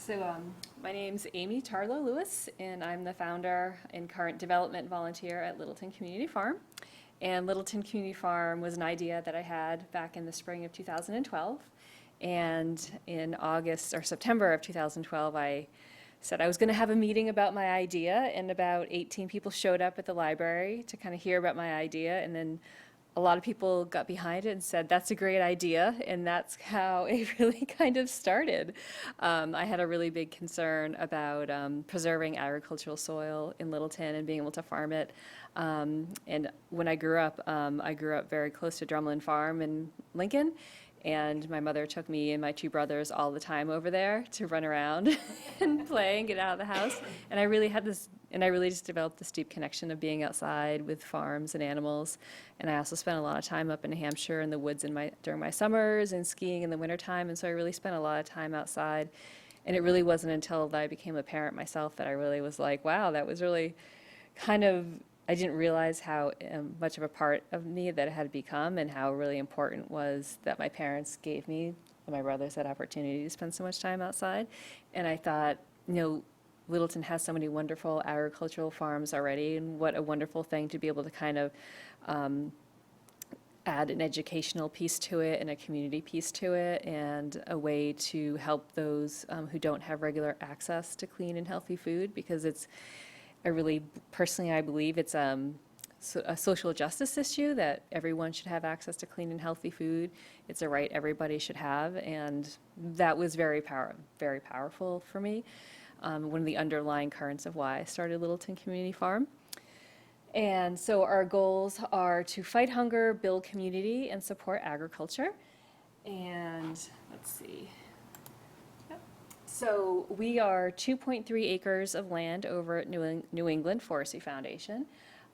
My name's Amy Tarlow-Lewis, and I'm the founder and current development volunteer at Littleton Community Farm. And Littleton Community Farm was an idea that I had back in the spring of 2012. And in August or September of 2012, I said I was going to have a meeting about my idea, and about 18 people showed up at the library to kind of hear about my idea. And then a lot of people got behind it and said, that's a great idea, and that's how it really kind of started. I had a really big concern about preserving agricultural soil in Littleton and being able to farm it. And when I grew up very close to Drumlin Farm in Lincoln, and my mother took me and my two brothers all the time over there to run around and play and get out of the house. And I really just developed this deep connection of being outside with farms and animals. And I also spent a lot of time up in New Hampshire in the woods during my summers and skiing in the wintertime. And so I really spent a lot of time outside. And it really wasn't until I became a parent myself that I really was like, wow, that was really kind of, I didn't realize how much of a part of me that it had become, and how really important was that my parents gave me and my brothers that opportunity to spend so much time outside. And I thought, Littleton has so many wonderful agricultural farms already, and what a wonderful thing to be able to kind of add an educational piece to it and a community piece to it, and a way to help those who don't have regular access to clean and healthy food, because I believe it's a social justice issue that everyone should have access to clean and healthy food. It's a right everybody should have, and that was very powerful for me. One of the underlying currents of why I started Littleton Community Farm. And so our goals are to fight hunger, build community, and support agriculture. And let's see. So we are 2.3 acres of land over at New England Forestry Foundation.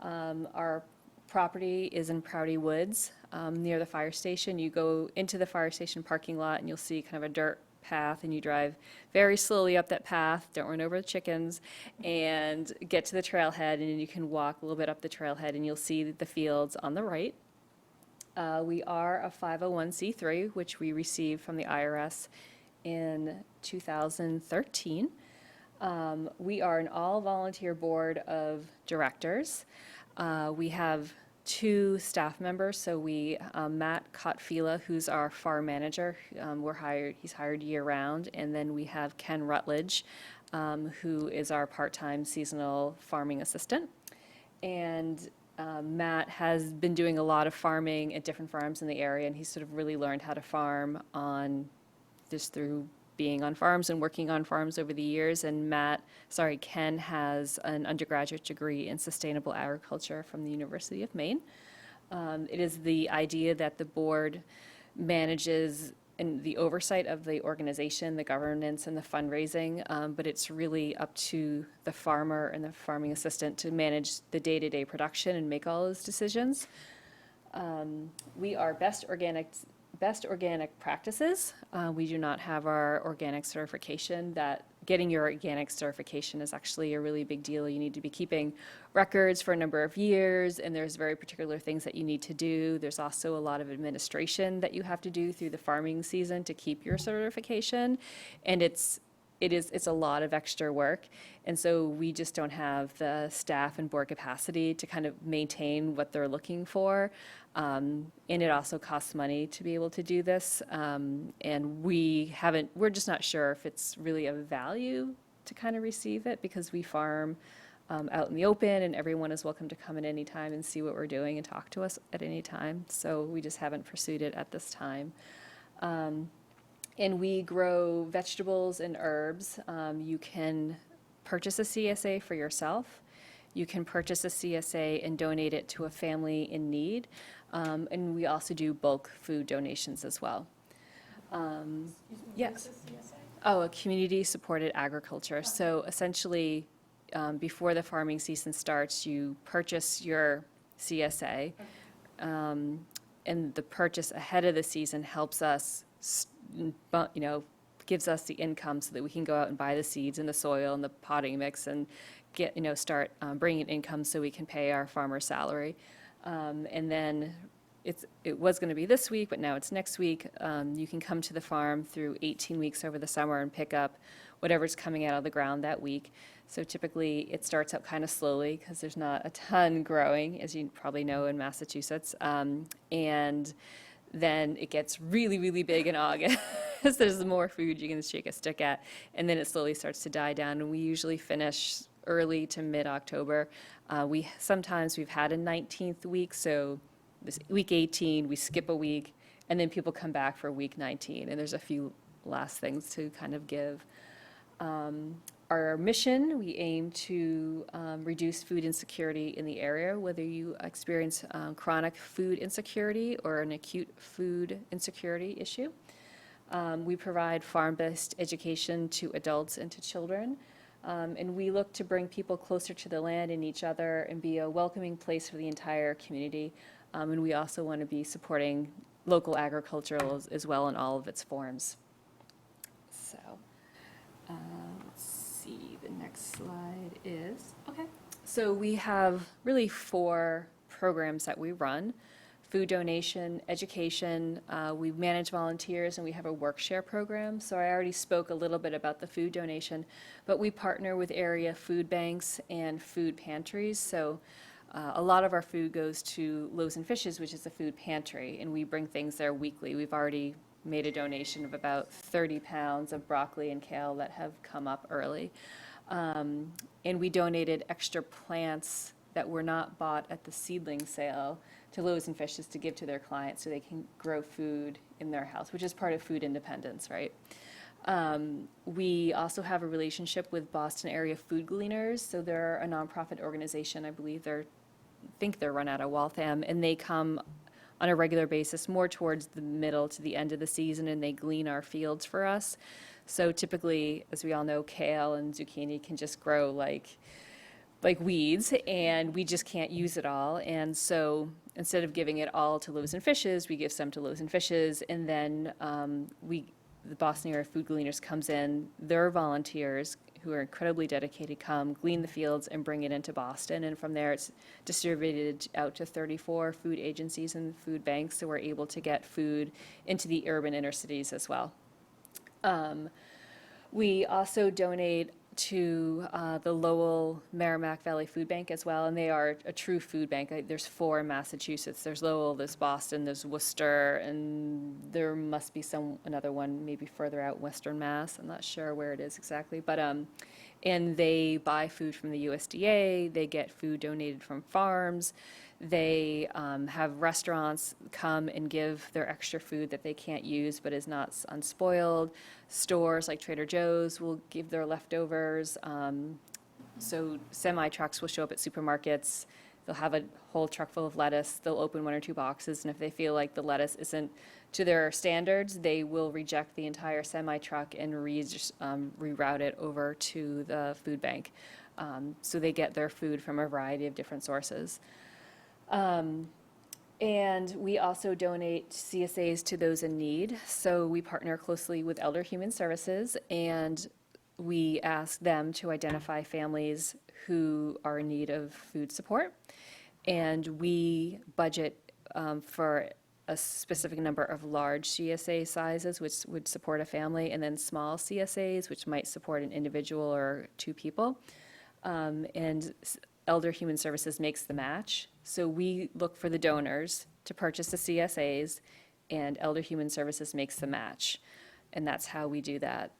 Our property is in Prouty Woods, near the fire station. You go into the fire station parking lot and you'll see kind of a dirt path, and you drive very slowly up that path, don't run over the chickens, and get to the trailhead, and then you can walk a little bit up the trailhead and you'll see the fields on the right. We are a 501c3, which we received from the IRS in 2013. We are an all-volunteer board of directors. We have 2 staff members. So Matt Kotfila, who's our farm manager, he's hired year-round. And then we have Ken Rutledge, who is our part-time seasonal farming assistant. And Matt has been doing a lot of farming at different farms in the area, and he's sort of really learned how to farm just through being on farms and working on farms over the years. And Ken has an undergraduate degree in sustainable agriculture from the University of Maine. It is the idea that the board manages and the oversight of the organization, the governance and the fundraising, but it's really up to the farmer and the farming assistant to manage the day-to-day production and make all those decisions. We are best organic practices. We do not have our organic certification. That getting your organic certification is actually a really big deal. You need to be keeping records for a number of years, and there's very particular things that you need to do. There's also a lot of administration that you have to do through the farming season to keep your certification, and it's a lot of extra work. And so we just don't have the staff and board capacity to kind of maintain what they're looking for. And it also costs money to be able to do this. And we're just not sure if it's really of value to kind of receive it, because we farm out in the open, and everyone is welcome to come at any time and see what we're doing and talk to us at any time. So we just haven't pursued it at this time. And we grow vegetables and herbs. You can purchase a CSA for yourself. You can purchase a CSA and donate it to a family in need. And we also do bulk food donations as well. Yes. Oh, a community-supported agriculture. So essentially, before the farming season starts, you purchase your CSA. And the purchase ahead of the season helps us gives us the income so that we can go out and buy the seeds and the soil and the potting mix and start bringing income so we can pay our farmer's salary. And then it was going to be this week, but now it's next week. You can come to the farm through 18 weeks over the summer and pick up whatever's coming out of the ground that week. So typically, it starts out kind of slowly because there's not a ton growing, as you probably know in Massachusetts. And then it gets really, really big in August. There's more food you can shake a stick at, and then it slowly starts to die down. And we usually finish early to mid-October. Sometimes we've had a 19th week, so this week 18, we skip a week, and then people come back for week 19, and there's a few last things to kind of give. Our mission, we aim to reduce food insecurity in the area, whether you experience chronic food insecurity or an acute food insecurity issue. We provide farm-based education to adults and to children, and we look to bring people closer to the land and each other and be a welcoming place for the entire community. And we also want to be supporting local agriculture as well in all of its forms. So, let's see, the next slide is, okay. So we have really 4 programs that we run: food donation, education, we manage volunteers, and we have a work share program. So I already spoke a little bit about the food donation, but we partner with area food banks and food pantries. So a lot of our food goes to Loaves and Fishes, which is a food pantry, and we bring things there weekly. We've already made a donation of about 30 pounds of broccoli and kale that have come up early. And we donated extra plants that were not bought at the seedling sale to Loaves and Fishes to give to their clients so they can grow food in their house, which is part of food independence, right? We also have a relationship with Boston area food Gleaners. So they're a nonprofit organization. I believe I think they're run out of Waltham, and they come on a regular basis more towards the middle to the end of the season, and they glean our fields for us. So typically, as we all know, kale and zucchini can just grow like weeds, and we just can't use it all. And so instead of giving it all to Loaves and Fishes, we give some to Loaves and Fishes, and then the Boston area food Gleaners comes in, their volunteers who are incredibly dedicated come, glean the fields, and bring it into Boston. And from there, it's distributed out to 34 food agencies and food banks, so we're able to get food into the urban inner cities as well. We also donate to the Lowell Merrimack Valley Food Bank as well, and they are a true food bank. There's 4 in Massachusetts. There's Lowell, there's Boston, there's Worcester, and there must be another one maybe further out Western Mass. I'm not sure where it is exactly, but and they buy food from the USDA. They get food donated from farms. They have restaurants come and give their extra food that they can't use but is not unspoiled. Stores like Trader Joe's will give their leftovers. So semi-trucks will show up at supermarkets. They'll have a whole truck full of lettuce. They'll open 1 or 2 boxes, and if they feel like the lettuce isn't to their standards, they will reject the entire semi-truck and reroute it over to the food bank. So they get their food from a variety of different sources. And we also donate CSAs to those in need. So we partner closely with Elder Human Services, and we ask them to identify families who are in need of food support. And we budget for a specific number of large CSA sizes, which would support a family, and then small CSAs, which might support an individual or 2 people. And Elder Human Services makes the match. So we look for the donors to purchase the CSAs, and Elder Human Services makes the match. And that's how we do that.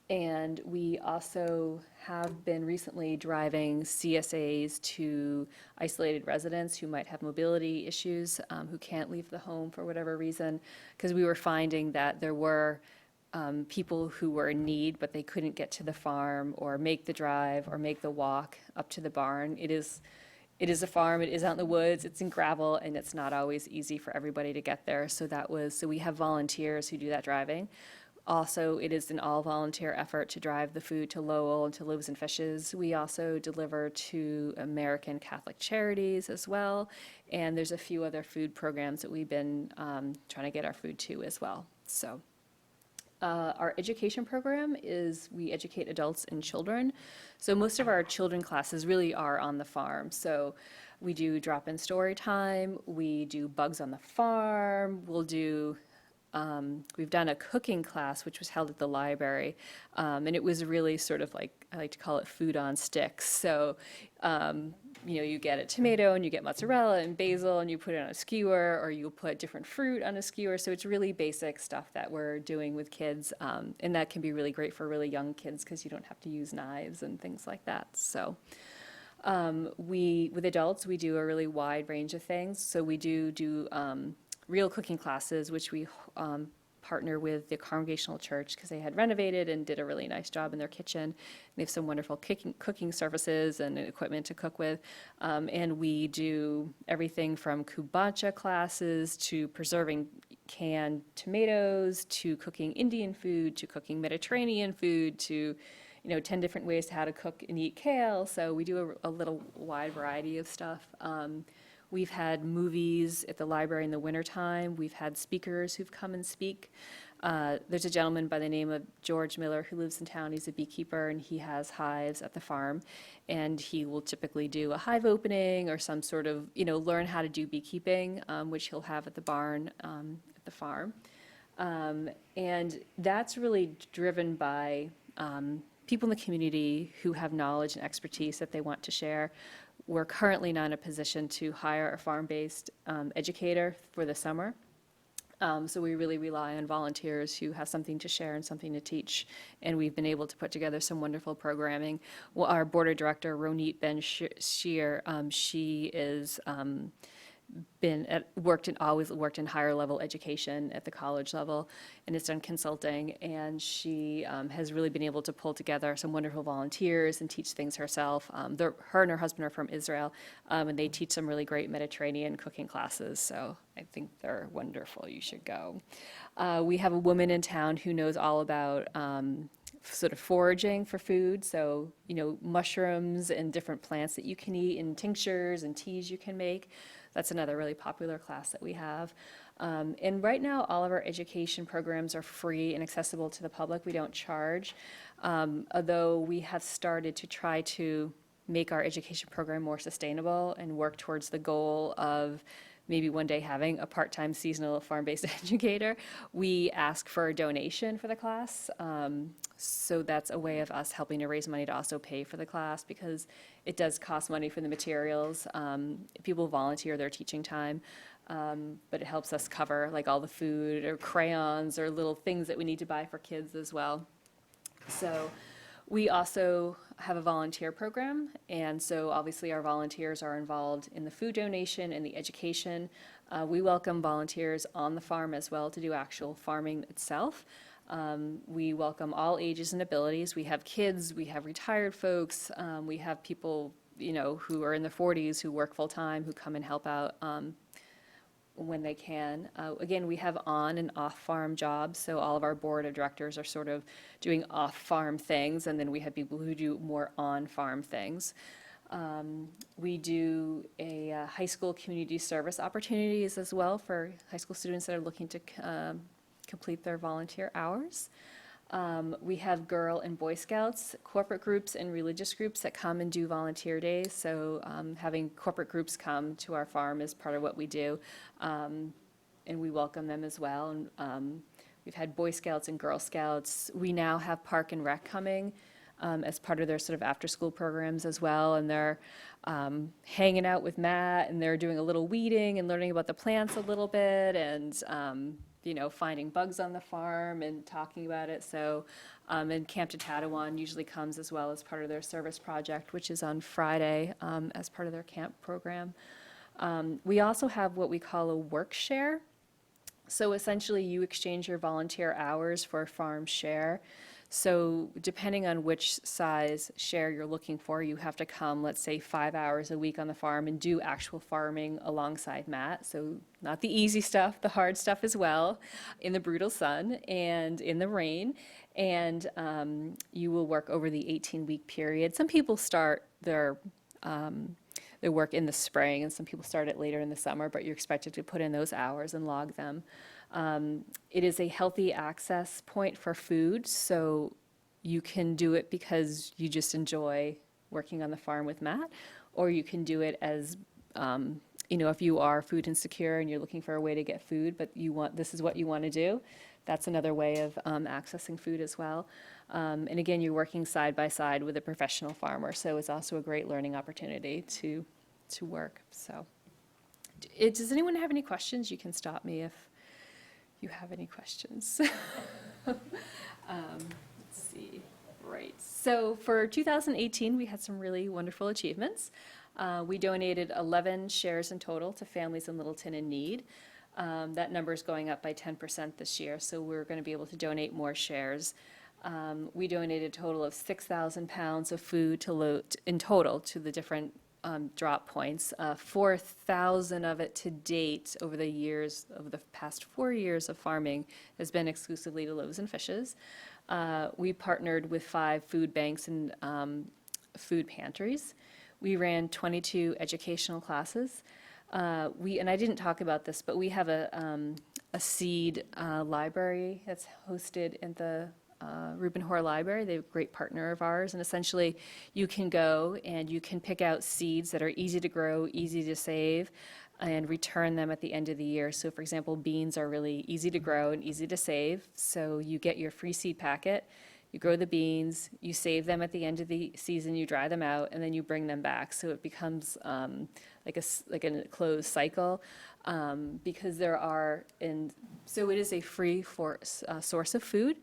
And we also have been recently driving CSAs to isolated residents who might have mobility issues, who can't leave the home for whatever reason, because we were finding that there were people who were in need, but they couldn't get to the farm or make the drive or make the walk up to the barn. It is a farm, it is out in the woods, it's in gravel, and it's not always easy for everybody to get there. So we have volunteers who do that driving. Also, it is an all-volunteer effort to drive the food to Lowell and to Loaves and Fishes. We also deliver to American Catholic Charities as well, and there's a few other food programs that we've been trying to get our food to as well. So Our education program is we educate adults and children. So most of our children classes really are on the farm. So we do drop-in story time, we do bugs on the farm, we've done a cooking class, which was held at the library, and it was really sort of like, I like to call it food on sticks. So, you get a tomato and you get mozzarella and basil and you put it on a skewer, or you put different fruit on a skewer. So it's really basic stuff that we're doing with kids, and that can be really great for really young kids because you don't have to use knives and things like that. So. With adults, we do a really wide range of things. So we do real cooking classes, which we partner with the Congregational Church because they had renovated and did a really nice job in their kitchen. They have some wonderful cooking surfaces and equipment to cook with. And we do everything from kubacha classes to preserving canned tomatoes to cooking Indian food to cooking Mediterranean food to 10 different ways to how to cook and eat kale. So we do a little wide variety of stuff. We've had movies at the library in the wintertime. We've had speakers who've come and speak. There's a gentleman by the name of George Miller who lives in town. He's a beekeeper, and he has hives at the farm. And he will typically do a hive opening or some sort of, learn how to do beekeeping, which he'll have at the barn at the farm. And that's really driven by people in the community who have knowledge and expertise that they want to share. We're currently not in a position to hire a farm-based educator for the summer. So we really rely on volunteers who have something to share and something to teach. And we've been able to put together some wonderful programming. Well, our board of director, Ronit Ben-Shir, she is always worked in higher level education at the college level and has done consulting, and she has really been able to pull together some wonderful volunteers and teach things herself. Her and her husband are from Israel, and they teach some really great Mediterranean cooking classes, so I think they're wonderful. You should go. We have a woman in town who knows all about sort of foraging for food, so mushrooms and different plants that you can eat and tinctures and teas you can make. That's another really popular class that we have. And right now, all of our education programs are free and accessible to the public. We don't charge, although we have started to try to make our education program more sustainable and work towards the goal of maybe one day having a part-time seasonal farm-based educator. We ask for a donation for the class. So that's a way of us helping to raise money to also pay for the class, because it does cost money for the materials. People volunteer their teaching time, but it helps us cover like all the food or crayons or little things that we need to buy for kids as well. So we also have a volunteer program, and so obviously our volunteers are involved in the food donation and the education. We welcome volunteers on the farm as well to do actual farming itself. We welcome all ages and abilities. We have kids, we have retired folks, we have people, who are in their 40s who work full-time, who come and help out when they can. Again, we have on and off-farm jobs, so all of our board of directors are sort of doing off-farm things, and then we have people who do more on-farm things. We do a high school community service opportunities as well for high school students that are looking to complete their volunteer hours. We have Girl and Boy Scouts, corporate groups and religious groups that come and do volunteer days. So having corporate groups come to our farm is part of what we do, and we welcome them as well. And we've had Boy Scouts and Girl Scouts. We now have Park and Rec coming as part of their sort of after-school programs as well, and they're hanging out with Matt, and they're doing a little weeding and learning about the plants a little bit, and finding bugs on the farm and talking about it. So, and Camp to Tatawaan usually comes as well as part of their service project, which is on Friday as part of their camp program. We also have what we call a work share. So essentially you exchange your volunteer hours for a farm share. So depending on which size share you're looking for, you have to come, let's say, 5 hours a week on the farm and do actual farming alongside Matt. So not the easy stuff, the hard stuff as well, in the brutal sun and in the rain. And you will work over the 18-week period. Some people start their work in the spring, and some people start it later in the summer, but you're expected to put in those hours and log them. It is a healthy access point for food, so you can do it because you just enjoy working on the farm with Matt, or you can do it as, if you are food insecure and you're looking for a way to get food, but this is what you want to do, that's another way of accessing food as well. And again, you're working side by side with a professional farmer, so it's also a great learning opportunity to work. So, does anyone have any questions? You can stop me if you have any questions. Let's see. Right. So for 2018, we had some really wonderful achievements. We donated 11 shares in total to families in Littleton in need. That number is going up by 10% this year, so we're going to be able to donate more shares. We donated a total of 6,000 pounds of food in total to the different drop points. 4,000 of it to date over the past 4 years of farming has been exclusively to Loaves and Fishes. We partnered with 5 food banks and food pantries. We ran 22 educational classes. And I didn't talk about this, but we have a seed library that's hosted in the Reuben Hoare Library. They're a great partner of ours, and essentially you can go and you can pick out seeds that are easy to grow, easy to save, and return them at the end of the year. So for example, beans are really easy to grow and easy to save. So you get your free seed packet, you grow the beans, you save them at the end of the season, you dry them out, and then you bring them back. So it becomes like a closed cycle, because so it is a free source of food.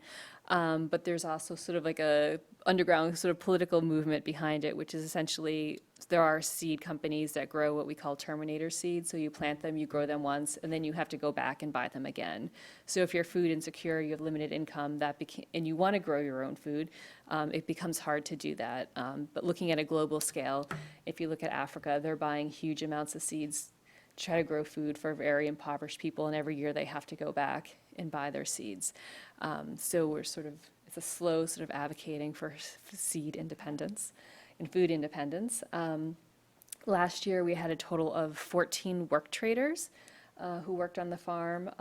But there's also sort of like a underground sort of political movement behind it, which is essentially there are seed companies that grow what we call terminator seeds. So you plant them, you grow them once, and then you have to go back and buy them again. So if you're food insecure, you have limited income, and you want to grow your own food, it becomes hard to do that. But looking at a global scale, if you look at Africa, they're buying huge amounts of seeds to try to grow food for very impoverished people, and every year they have to go back and buy their seeds. So it's a slow sort of advocating for seed independence and food independence. Last year we had a total of 14 work traders who worked on the farm.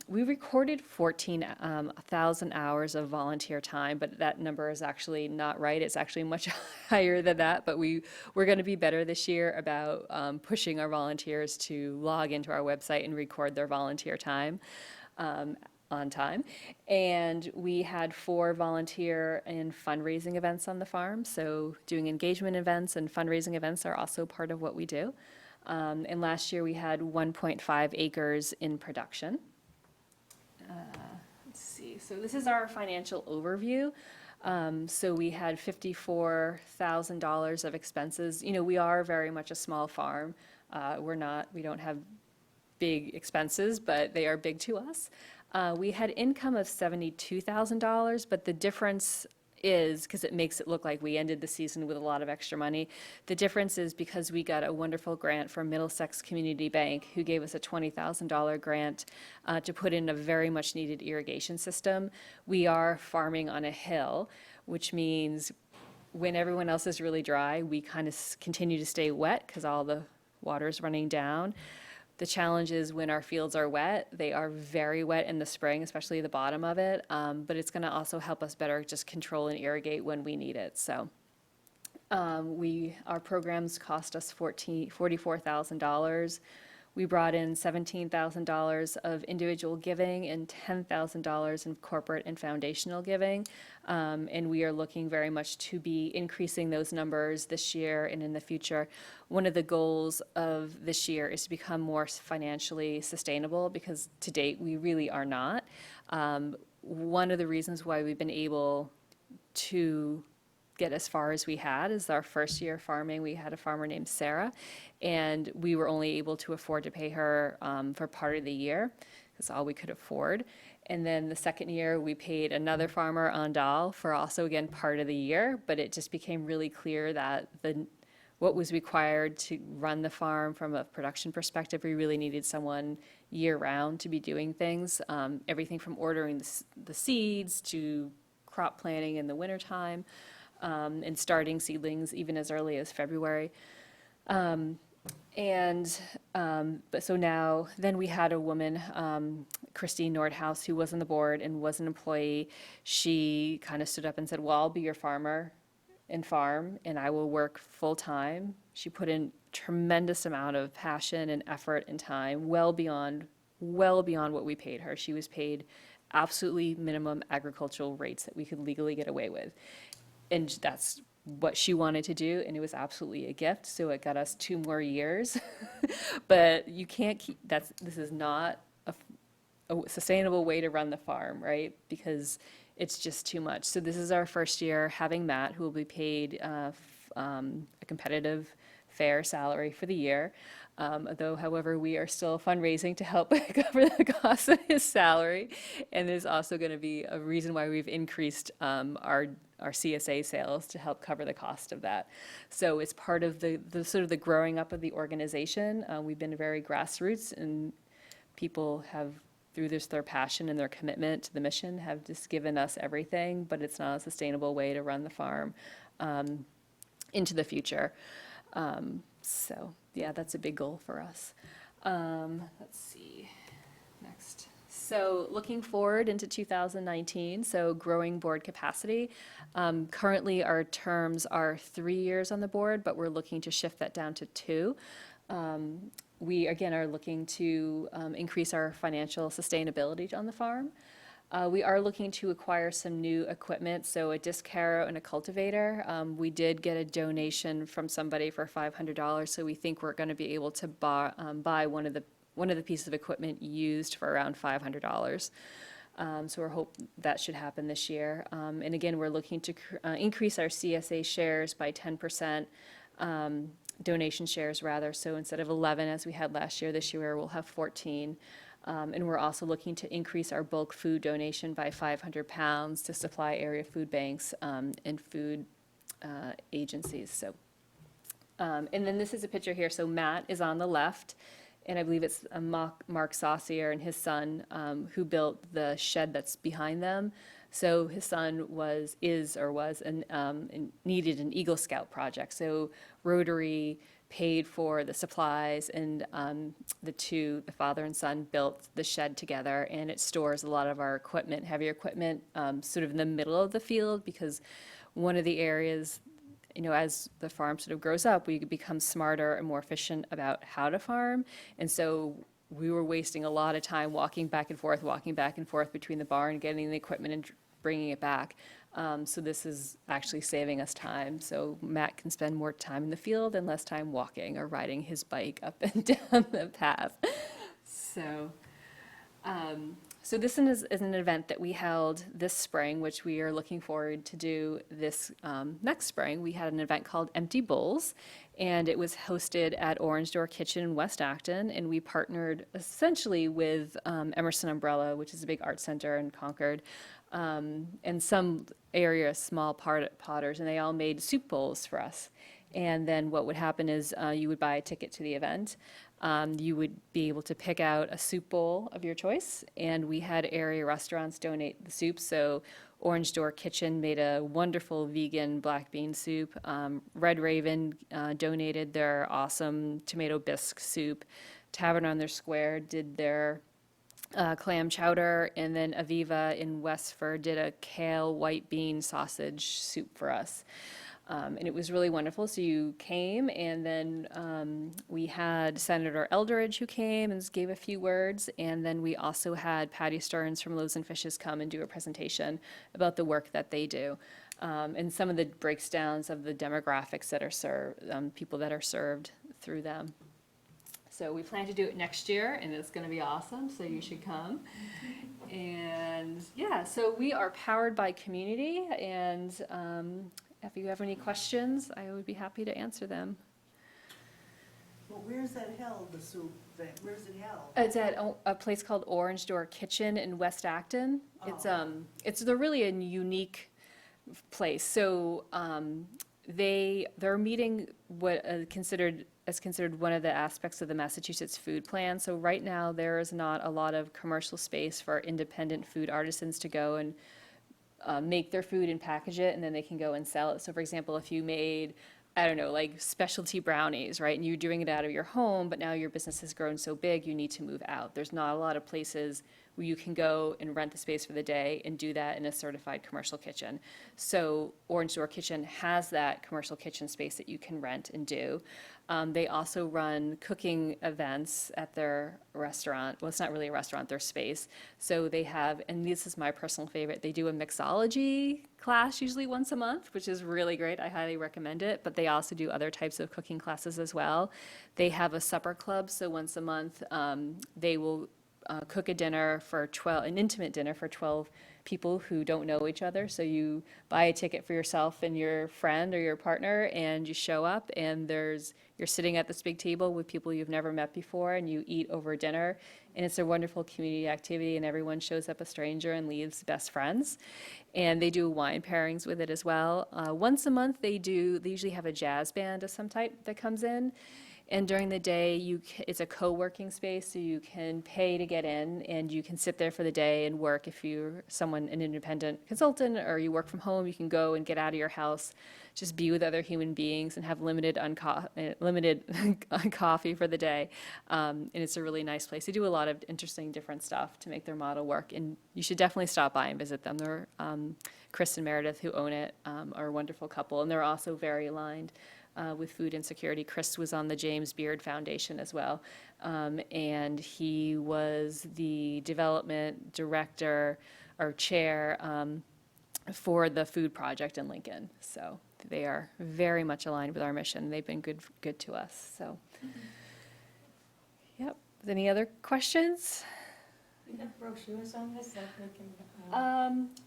We recorded 14,000 hours of volunteer time, but that number is actually not right. It's actually much higher than that, but we're going to be better this year about pushing our volunteers to log into our website and record their volunteer time on time. And we had 4 volunteer and fundraising events on the farm. So doing engagement events and fundraising events are also part of what we do. And last year we had 1.5 acres in production. Let's see, so this is our financial overview. So we had $54,000 of expenses. We are very much a small farm. We don't have big expenses, but they are big to us. We had income of $72,000, but the difference is, because it makes it look like we ended the season with a lot of extra money, the difference is because we got a wonderful grant from Middlesex Community Bank, who gave us a $20,000 grant to put in a very much needed irrigation system. We are farming on a hill, which means when everyone else is really dry, we kind of continue to stay wet because all the water is running down. The challenge is when our fields are wet, they are very wet in the spring, especially the bottom of it, but it's going to also help us better just control and irrigate when we need it. So our programs cost us $44,000. We brought in $17,000 of individual giving and $10,000 in corporate and foundational giving. And we are looking very much to be increasing those numbers this year and in the future. One of the goals of this year is to become more financially sustainable, because to date we really are not. One of the reasons why we've been able to get as far as we had is our first year farming. We had a farmer named Sarah, and we were only able to afford to pay her for part of the year. That's all we could afford. And then the second year we paid another farmer, Andal, for also again part of the year, but it just became really clear that what was required to run the farm from a production perspective, we really needed someone year-round to be doing things, everything from ordering the seeds to crop planting in the wintertime, and starting seedlings even as early as February. And but so now, then we had a woman, Christine Nordhaus, who was on the board and was an employee. She kind of stood up and said, well, I'll be your farmer and farm, and I will work full-time. She put in tremendous amount of passion and effort and time, well beyond what we paid her. She was paid absolutely minimum agricultural rates that we could legally get away with. And that's what she wanted to do, and it was absolutely a gift, so it got us 2 more years. But you can't keep, this is not a sustainable way to run the farm, right? Because it's just too much. So this is our first year having Matt, who will be paid a competitive, fair salary for the year. Though, however, we are still fundraising to help cover the cost of his salary. And there's also going to be a reason why we've increased our CSA sales to help cover the cost of that. So it's part of the sort of the growing up of the organization. We've been very grassroots, and people have, through their passion and their commitment to the mission, have just given us everything, but it's not a sustainable way to run the farm into the future. So yeah, that's a big goal for us. Let's see, next. So looking forward into 2019, so growing board capacity. Currently our terms are 3 years on the board, but we're looking to shift that down to 2. We, again, are looking to increase our financial sustainability on the farm. We are looking to acquire some new equipment, so a disc harrow and a cultivator. We did get a donation from somebody for $500, so we think we're going to be able to buy one of the pieces of equipment used for around $500. So we're hoping that should happen this year. And again, we're looking to increase our CSA shares by 10%. Donation shares rather, so instead of 11 as we had last year, this year we'll have 14. And we're also looking to increase our bulk food donation by 500 pounds to supply area food banks and food agencies. So, and then this is a picture here. So Matt is on the left, and I believe it's Mark Saucier and his son who built the shed that's behind them. So his son is and needed an Eagle Scout project. So Rotary paid for the supplies, and the father and son, built the shed together, and it stores a lot of our equipment, heavier equipment, sort of in the middle of the field, because one of the areas, as the farm sort of grows up, we become smarter and more efficient about how to farm, and so we were wasting a lot of time walking back and forth between the barn, getting the equipment and bringing it back. So this is actually saving us time. So Matt can spend more time in the field and less time walking or riding his bike up and down the path. So, so this is an event that we held this spring, which we are looking forward to do this next spring. We had an event called Empty Bowls, and it was hosted at Orange Door Kitchen in West Acton, and we partnered essentially with Emerson Umbrella, which is a big art center in Concord, and some area small potters, and they all made soup bowls for us. And then what would happen is you would buy a ticket to the event. You would be able to pick out a soup bowl of your choice, and we had area restaurants donate the soup. So Orange Door Kitchen made a wonderful vegan black bean soup. Red Raven donated their awesome tomato bisque soup. Tavern on their Square did their clam chowder, and then Aviva in Westford did a kale white bean sausage soup for us. And it was really wonderful. So you came, and then we had Senator Eldridge who came and gave a few words, and then we also had Patty Stearns from Loaves and Fishes come and do a presentation about the work that they do, and some of the breakdowns of the demographics that are served, people that are served through them. So we plan to do it next year, and it's going to be awesome, so you should come. And yeah, so we are powered by community, and if you have any questions, I would be happy to answer them. Well, where's that held, the soup thing? Where's it held? It's at a place called Orange Door Kitchen in West Acton. Oh. It's really a unique place. So they're meeting what considered one of the aspects of the Massachusetts food plan. So right now there is not a lot of commercial space for independent food artisans to go and make their food and package it, and then they can go and sell it. So for example, if you made I don't know, like specialty brownies, right? And you're doing it out of your home, but now your business has grown so big, you need to move out. There's not a lot of places where you can go and rent the space for the day and do that in a certified commercial kitchen. So Orange Door Kitchen has that commercial kitchen space that you can rent and do. They also run cooking events at their restaurant. Well, it's not really a restaurant, their space. So they have, and this is my personal favorite, they do a mixology class usually once a month, which is really great. I highly recommend it. But they also do other types of cooking classes as well. They have a supper club, so once a month they will cook a dinner for 12, an intimate dinner for 12 people who don't know each other. So you buy a ticket for yourself and your friend or your partner, and you show up, and you're sitting at this big table with people you've never met before, and you eat over dinner. And it's a wonderful community activity, and everyone shows up a stranger and leaves best friends. And they do wine pairings with it as well. Once a month they usually have a jazz band of some type that comes in. And during the day, it's a co-working space, so you can pay to get in, and you can sit there for the day and work. If you're an independent consultant, or you work from home, you can go and get out of your house, just be with other human beings, and have limited coffee for the day. And it's a really nice place. They do a lot of interesting, different stuff to make their model work, and you should definitely stop by and visit them. They're Chris and Meredith, who own it, are a wonderful couple, and they're also very aligned with food insecurity. Chris was on the James Beard Foundation as well, and he was the development director or chair for the food project in Lincoln. So they are very much aligned with our mission. They've been good to us. So, yep. Any other questions? We have brochures on this that we can.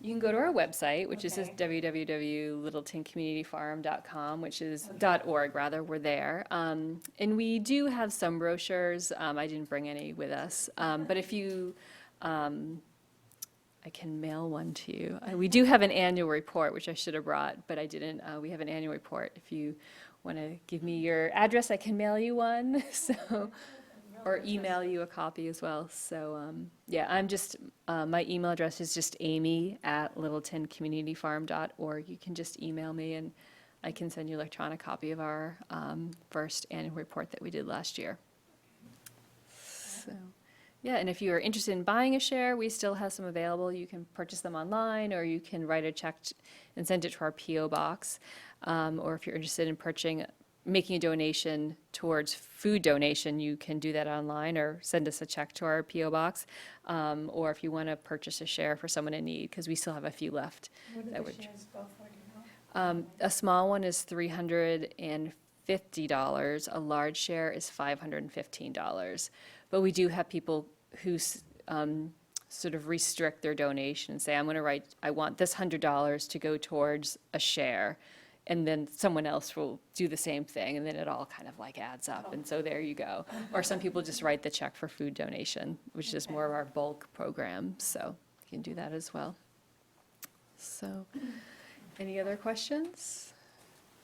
You can go to our website, which is Okay. www.littletoncommunityfarm.com, which is .org rather. We're there, and we do have some brochures. I didn't bring any with us, but if you, I can mail one to you. We do have an annual report, which I should have brought, but I didn't. We have an annual report. If you want to give me your address, I can mail you one. So. Or email you a copy as well. So, yeah, my email address is just amy@littletoncommunityfarm.org. You can just email me, and I can send you an electronic copy of our first annual report that we did last year. So, yeah, and if you are interested in buying a share, we still have some available. You can purchase them online, or you can write a check and send it to our P.O. box. Or if you're interested in making a donation towards food donation, you can do that online or send us a check to our P.O. box. Or if you want to purchase a share for someone in need, because we still have a few left. What do that the would- shares go for, do you know? A small one is $350. A large share is $515. But we do have people who sort of restrict their donation and say, I want this $100 to go towards a share. And then someone else will do the same thing, and then it all kind of like adds up, and so there you go. Or some people just write the check for food donation, which is more of our bulk program, so you can do that as well. So, any other questions?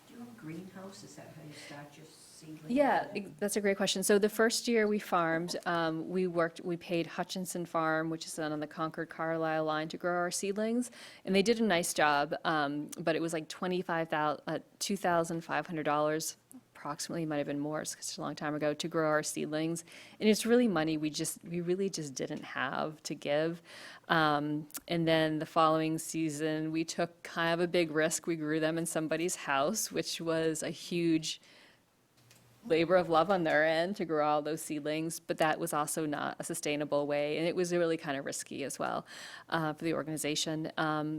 Do you have a greenhouse? Is that how you start your seedling? Yeah, that's a great question. So the first year we farmed, we paid Hutchinson Farm, which is on the Concord-Carlisle line, to grow our seedlings, and they did a nice job, but it was like $2,500 approximately, might have been more, it's such a long time ago, to grow our seedlings. And it's really money we really just didn't have to give. And then the following season, we took kind of a big risk. We grew them in somebody's house, which was a huge labor of love on their end to grow all those seedlings, but that was also not a sustainable way, and it was really kind of risky as well for the organization.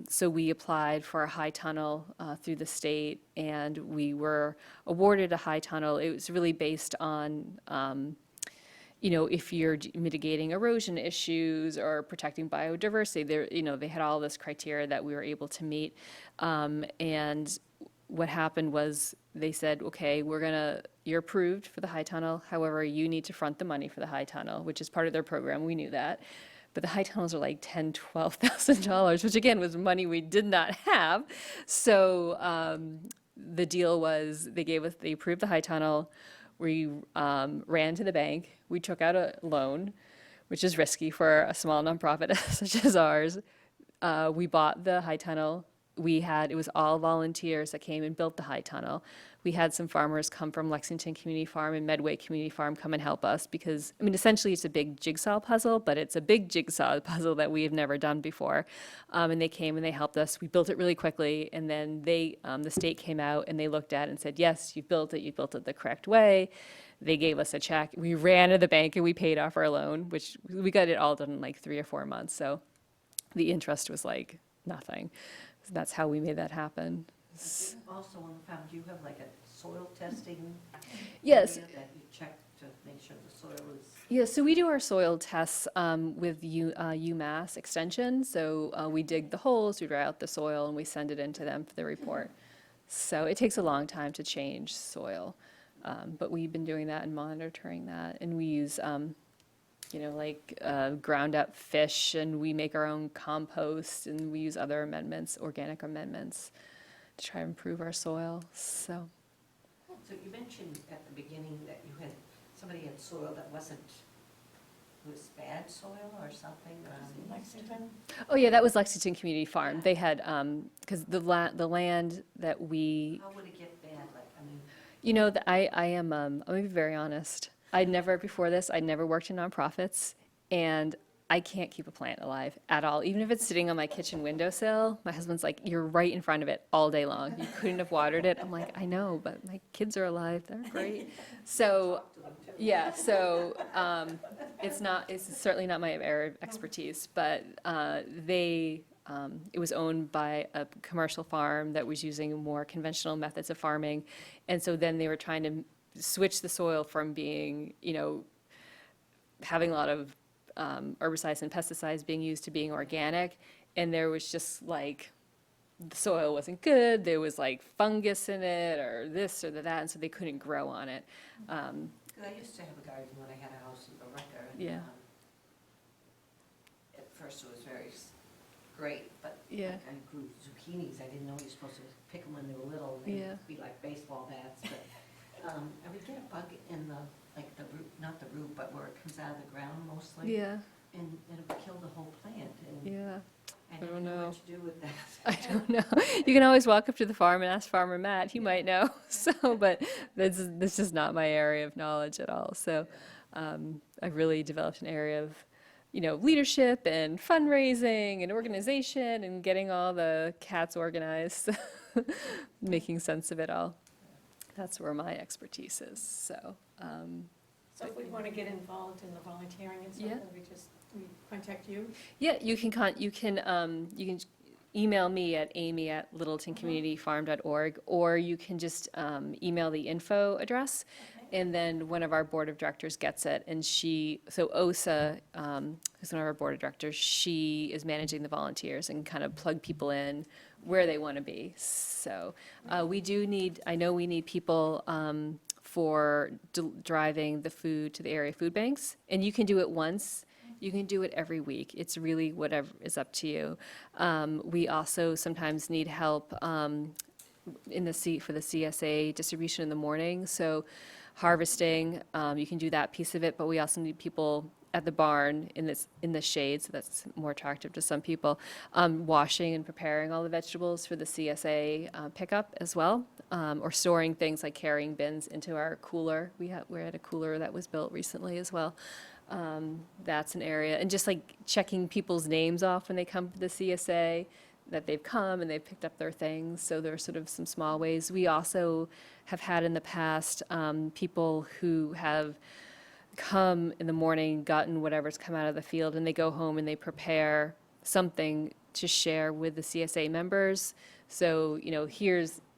So we applied for a high tunnel through the state, and we were awarded a high tunnel. It was really based on if you're mitigating erosion issues or protecting biodiversity, they had all this criteria that we were able to meet. And what happened was they said, okay, you're approved for the high tunnel. However, you need to front the money for the high tunnel, which is part of their program. We knew that. But the high tunnels are like $10,000, $12,000, which again was money we did not have. So the deal was they approved the high tunnel. We ran to the bank. We took out a loan, which is risky for a small nonprofit such as ours. We bought the high tunnel. It was all volunteers that came and built the high tunnel. We had some farmers come from Lexington Community Farm and Medway Community Farm come and help us because, I mean, essentially it's a big jigsaw puzzle, but it's a big jigsaw puzzle that we have never done before. And they came and they helped us. We built it really quickly, and then the state came out and they looked at it and said, yes, you built it the correct way. They gave us a check. We ran to the bank and we paid off our loan, which we got it all done in like 3 or 4 months. So the interest was like nothing. So that's how we made that happen. Also on the farm, do you have like a soil testing? Yes. area that you check to make sure the soil is? Yeah, so we do our soil tests with UMass Extension. So we dig the holes, we dry out the soil, and we send it in to them for the report. So it takes a long time to change soil. But we've been doing that and monitoring that. And we use, like ground up fish, and we make our own compost, and we use other amendments, organic amendments, to try to improve our soil. So You mentioned at the beginning that somebody had soil that was bad soil or something. Lexington? oh yeah, that was Lexington Community Farm. They had, because the land that we, How would it get bad? Like, I mean, I'm gonna be very honest. I'd never worked in nonprofits, and I can't keep a plant alive at all. Even if it's sitting on my kitchen windowsill, my husband's like, you're right in front of it all day long. You couldn't have watered it. I'm like, I know, but my kids are alive. They're great. So, yeah, it's certainly not my area of expertise, but it was owned by a commercial farm that was using more conventional methods of farming. And so then they were trying to switch the soil from being, having a lot of herbicides and pesticides being used to being organic. And there was just like, the soil wasn't good, there was like fungus in it, or this or that, and so they couldn't grow on it. 'cause I used to have a garden when I had a house in Rebecca. And, Yeah. At first it was very great, but Yeah. like, I grew zucchinis. I didn't know you're supposed to pick them when they were little. They'd Yeah. be like baseball bats. But I would get a bug in the root, not the root, but where it comes out of the ground mostly. Yeah, And it would kill the whole plant. And yeah. I I didn't don't know know. what to do with that. I don't know. You can always walk up to the farm and ask Farmer Matt. He might know. So, but this is not my area of knowledge at all. So, I've really developed an area of, leadership and fundraising and organization and getting all the cats organized, making sense of it all. That's where my expertise is. So, So if we want to get involved in the volunteering and stuff, Yeah. then we contact you? yeah, you can email me at amy@littletoncommunityfarm.org, or you can just email the info address, and then one of our board of directors gets it. And Osa, who's one of our board of directors, she is managing the volunteers and kind of plug people in where they want to be. So I know we need people for driving the food to the area food banks, and you can do it once. You can do it every week. It's really whatever is up to you. We also sometimes need help for the CSA distribution in the morning. So harvesting, you can do that piece of it, but we also need people at the barn in the shade, so that's more attractive to some people, washing and preparing all the vegetables for the CSA pickup as well, or storing things like carrying bins into our cooler. We're at a cooler that was built recently as well. That's an area, and just like checking people's names off when they come to the CSA, that they've come and they've picked up their things. So there are sort of some small ways. We also have had in the past people who have come in the morning, gotten whatever's come out of the field, and they go home and they prepare something to share with the CSA members. So,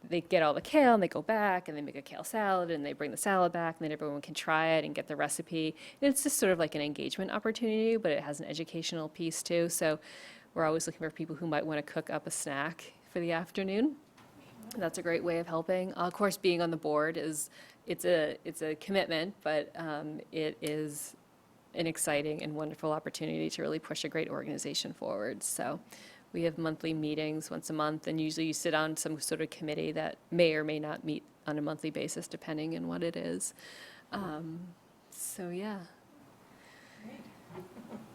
they get all the kale and they go back and they make a kale salad and they bring the salad back, and then everyone can try it and get the recipe. And it's just sort of like an engagement opportunity, but it has an educational piece too. So we're always looking for people who might want to cook up a snack for the afternoon. That's a great way of helping. Of course, being on the board it's a commitment, but it is an exciting and wonderful opportunity to really push a great organization forward. So we have monthly meetings once a month, and usually you sit on some sort of committee that may or may not meet on a monthly basis, depending on what it is. So, yeah.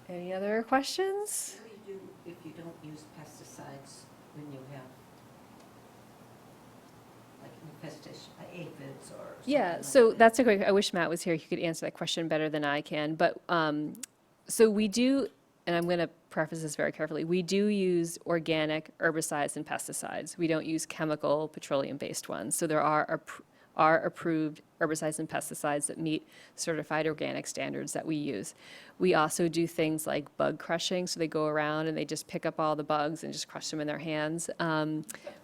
Any other questions? What do you do if you don't use pesticides when you have like infestation by aphids or something Yeah, like so that? that's a great, I wish Matt was here, he could answer that question better than I can, but, so we do, and I'm gonna preface this very carefully, we do use organic herbicides and pesticides. We don't use chemical petroleum-based ones, so there are approved herbicides and pesticides that meet certified organic standards that we use. We also do things like bug crushing, so they go around and they just pick up all the bugs and just crush them in their hands.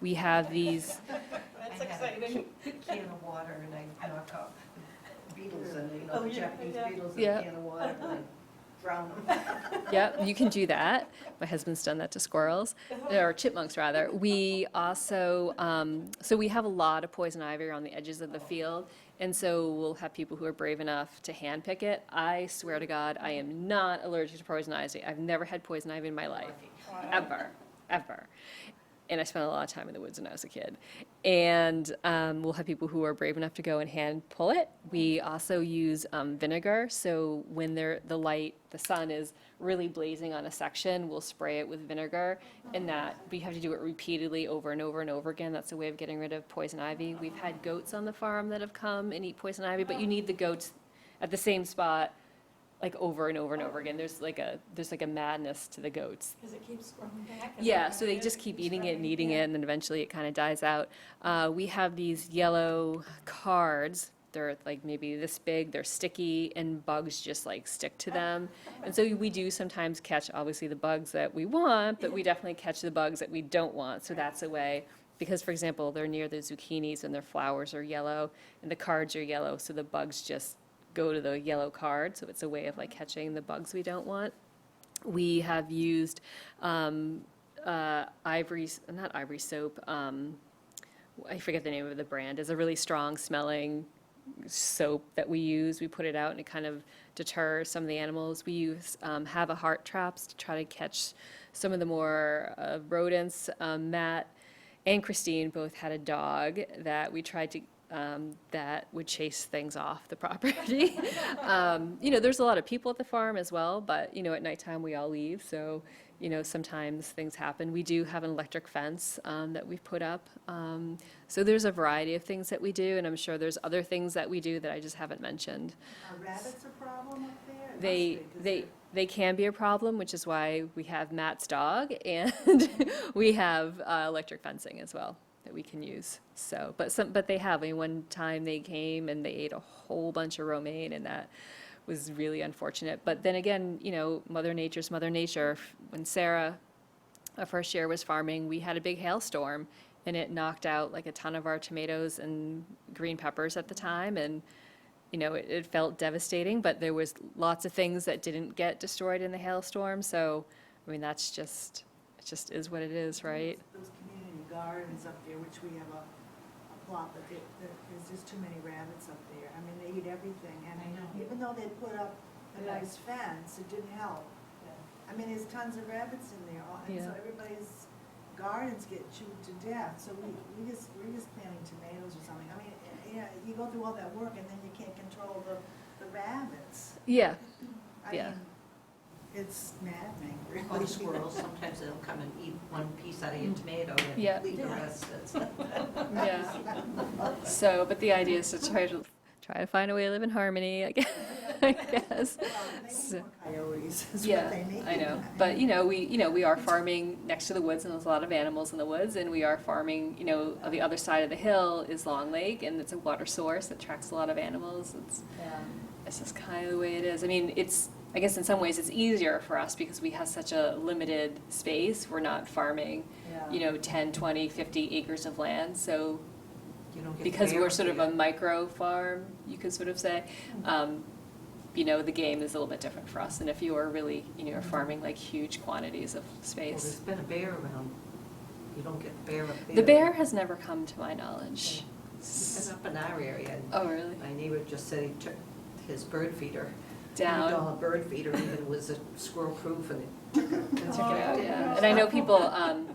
We have these, That's I had exciting. a can of water and I knock out beetles and, you Oh, know, the yeah, Japanese yeah. beetles in Yeah. a can of water and I drown them. yep, you can do that. My husband's done that to squirrels, or chipmunks rather. We also, so we have a lot of poison ivy around the edges of the field, and so we'll have people who are brave enough to hand pick it. I swear to God, I am not allergic to poison ivy. I've never had poison ivy in my life, ever. And I spent a lot of time in the woods when I was a kid. And we'll have people who are brave enough to go and hand pull it. We also use vinegar, so when the sun is really blazing on a section, we'll spray it with vinegar, and that, we have to do it repeatedly over and over and over again. That's a way of getting rid of poison ivy. We've had goats on the farm that have come and eat poison ivy, but you need the goats at the same spot, like over and over and over again. There's like a madness to the goats. Because it keeps growing back. and Yeah, growing so they back, just keep keeps eating it and growing, eating yeah. it, and then eventually it kind of dies out. We have these yellow cards. They're like maybe this big, they're sticky, and bugs just like stick to them. And so we do sometimes catch, obviously, the bugs that we want, but we definitely catch the bugs that we don't want. So that's a way, because for example, they're near the zucchinis and their flowers are yellow, and the cards are yellow, so the bugs just go to the yellow card. So it's a way of like catching the bugs we don't want. We have used not ivory soap, I forget the name of the brand. It's a really strong smelling soap that we use. We put it out and it kind of deters some of the animals. We use have a heart traps to try to catch some of the more rodents. Matt and Christine both had a dog that we tried to that would chase things off the property. There's a lot of people at the farm as well, but, at nighttime we all leave, so, sometimes things happen. We do have an electric fence that we've put up. So there's a variety of things that we do, and I'm sure there's other things that we do that I just haven't mentioned. Are rabbits a problem up there? It must They, be, 'cause they, they're- they can be a problem, which is why we have Matt's dog, and we have electric fencing as well that we can use. So, but they have. One time they came and they ate a whole bunch of romaine, and that was really unfortunate. But then again, Mother Nature's Mother Nature. When Sarah, our first year, was farming, we had a big hailstorm, and it knocked out like a ton of our tomatoes and green peppers at the time, and it felt devastating, but there was lots of things that didn't get destroyed in the hailstorm. So, it just is what it is, right? Those community gardens up there, which we have a plot, but there's just too many rabbits up there. I mean, they eat everything, and I know. even though they put up a Yeah. nice fence, it didn't help. I mean, there's tons of rabbits in there, and so Yeah. everybody's gardens get chewed to death. So we're just planting tomatoes or something. I mean, you go through all that work and then you can't control the rabbits. Yeah, I Yeah. mean, it's maddening, really. Or the squirrels, sometimes they'll come and eat one piece out of your tomato Yeah. and leave the Yeah. rest. It's- yeah. So, but the idea is to try to find a way to live in harmony, I guess. Well, they So- need more coyotes is Yeah, what they need. I know. But, we are farming next to the woods, and there's a lot of animals in the woods, and we are farming, on the other side of the hill is Long Lake, and it's a water source that attracts a lot of animals. It's just kind of the way it is. I mean, I guess in some ways it's easier for us because we have such a limited space. We're not farming, 10, 20, 50 acres of land, so You don't get because bear we're sort of a fear. micro farm, you could sort of say, the game is a little bit different for us than if you were really, you're farming like huge quantities of Well, there's space. been a bear around. You don't get the bear up there. The bear has never come to my knowledge. He's been up in our area. And Oh, really? my neighbor just said he took his bird feeder. Down. $100 bird feeder, even was a squirrel proof, and it took it. Check it out, yeah. And I know people,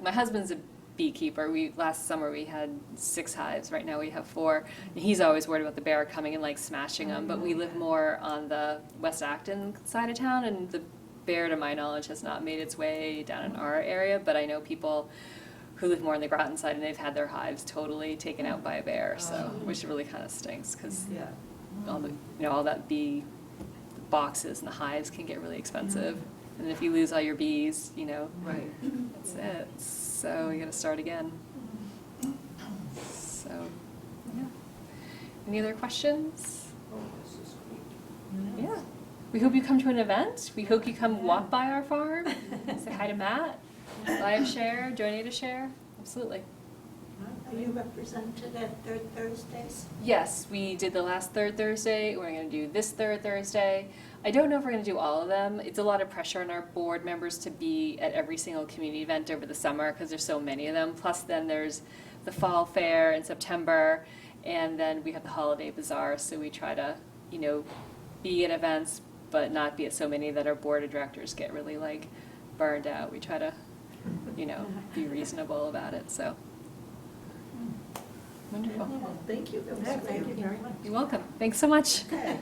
my husband's a beekeeper. Last summer we had 6 hives, right now we have 4. And he's always worried about the bear coming and like smashing them, but we live more on the West Acton side of town, and the bear, to my knowledge, has not made its way down in our area, but I know people who live more on the Groton side, and they've had their hives totally taken out by a bear, so, which really kind of stinks, because Yeah. all the, all that bee boxes and the hives can get really expensive. And if you lose all your bees, Right. that's it. So you gotta start again. So, yeah. Any other questions? Oh, this is great. Yeah. We hope you come to an event. We hope you come walk by our farm, say hi to Matt, buy a share, donate a share. Absolutely. Are you represented at third Thursdays? Yes, we did the last third Thursday. We're going to do this third Thursday. I don't know if we're going to do all of them. It's a lot of pressure on our board members to be at every single community event over the summer because there's so many of them. Plus then there's the fall fair in September, and then we have the holiday bazaar. So we try to, be at events, but not be at so many that our board of directors get really burned out. We try to, be reasonable about it. So wonderful. Thank you. That was Thank you great. very much. You're welcome. Thanks so much. Okay.